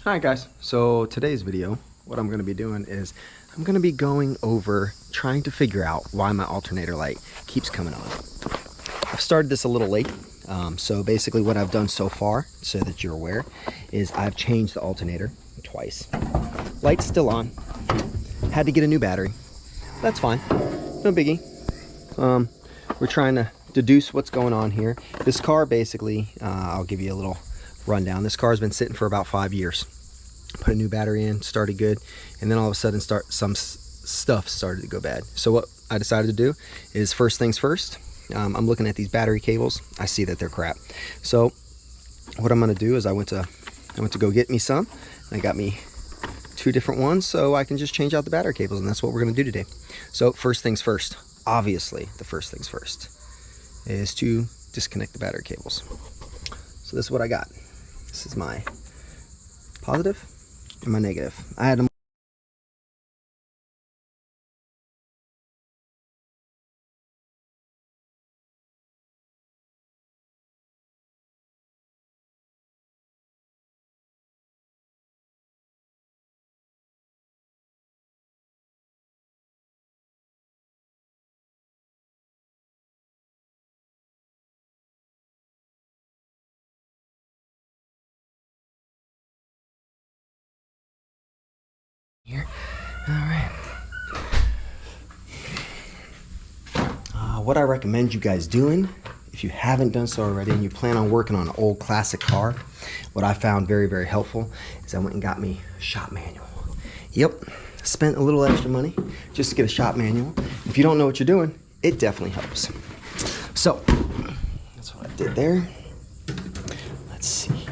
Hi guys, so today's video, what I'm going to be doing is I'm going to be going over trying to figure out why my alternator light keeps coming on. I've started this a little late, so basically what I've done so far, so that you're aware, is I've changed the alternator twice. Light's still on, had to get a new battery, that's fine, no biggie. We're trying to deduce what's going on here. This car basically, I'll give you a little rundown. This car's been sitting for about 5 years. Put a new battery in, started good, and then all of a sudden some stuff started to go bad. So what I decided to do is, first things first, I'm looking at these battery cables. I see that they're crap. So what I'm gonna do is I went to go get me some. I got me 2 different ones so I can just change out the battery cables, and that's what we're gonna do today. So first things first, obviously the first things first is to disconnect the battery cables. So this is what I got. This is my positive and my negative. I had them here. All right. What I recommend you guys doing, if you haven't done so already and you plan on working on an old classic car, what I found very, very helpful is I went and got me a shop manual. Yep, spent a little extra money just to get a shop manual. If you don't know what you're doing, it definitely helps. So, that's what I did there. Let's see.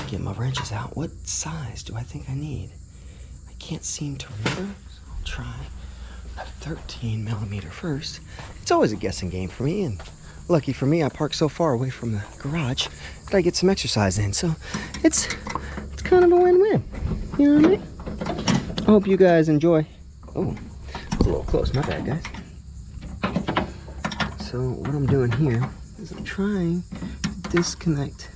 Get my wrenches out. What size do I think I need? I can't seem to remember, so I'll try a 13 millimeter first. It's always a guessing game for me, and lucky for me, I park so far away from the garage that I get some exercise in. So it's kind of a win-win. You know what I mean? I hope you guys enjoy. Oh, it's a little close. My bad, guys. So what I'm doing here is I'm trying to disconnect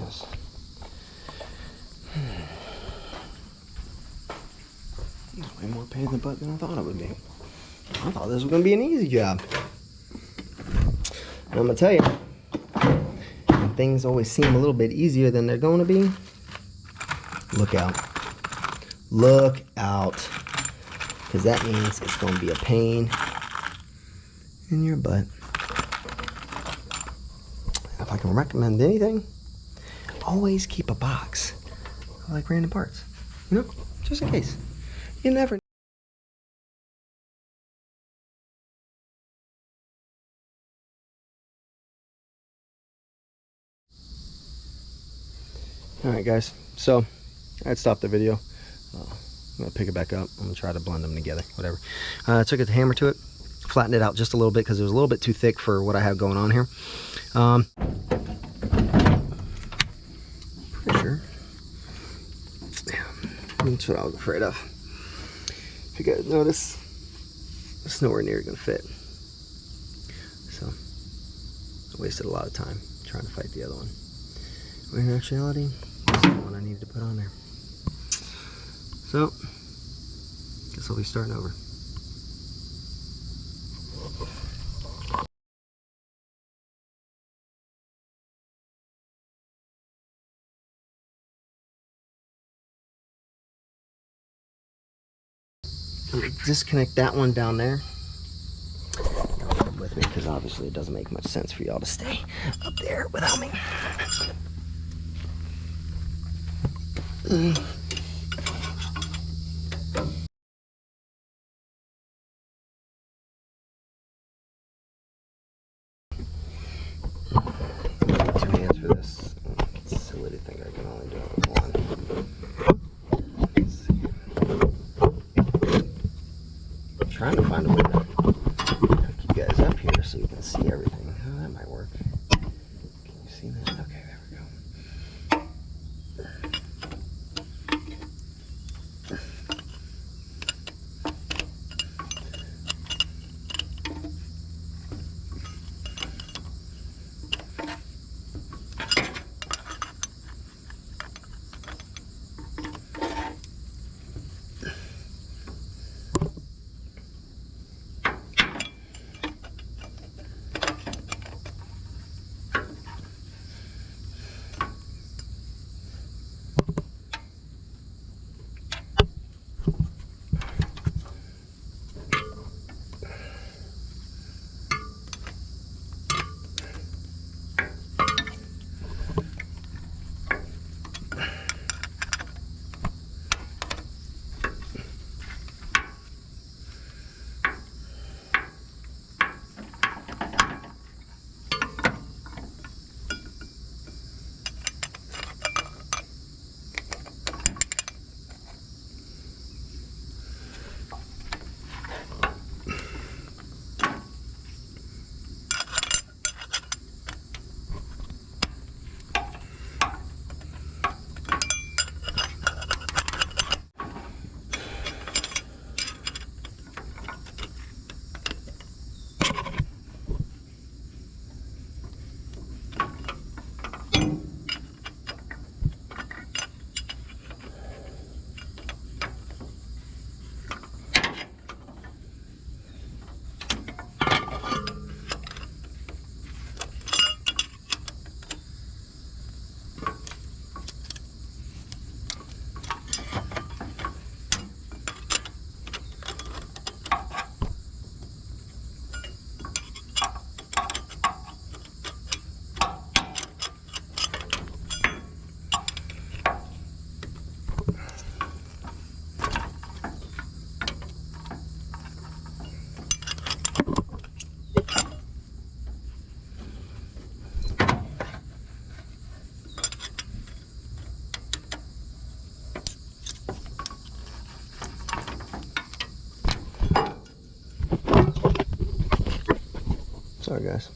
this. It's way more pain in the butt than I thought it would be. I thought this was going to be an easy job. And I'm going to tell you, when things always seem a little bit easier than they're going to be, look out. Look out. Because that means it's going to be a pain in your butt. If I can recommend anything, always keep a box of like random parts. You know, just in case. You never know. Alright guys, so I'd stop the video. I'm going to pick it back up. I'm going to try to blend them together, whatever. I took a hammer to it, flattened it out just a little bit because it was a little bit too thick for what I have going on here. Pretty sure. Yeah, that's what I was afraid of. If you guys notice, it's nowhere near going to fit. So, I wasted a lot of time trying to fight the other one. When in actuality, this is the one I needed to put on there. So, guess I'll be starting over. I'm going to disconnect that one down there. With me, because obviously it doesn't make much sense for y'all to stay up there without me. Two hands for this. It's silly to think I can only do it with one. Let's see. I'm trying to find a way to hook you guys up here so you can see everything. Oh, that might work. Can you see that? Okay, there we go. Sorry guys.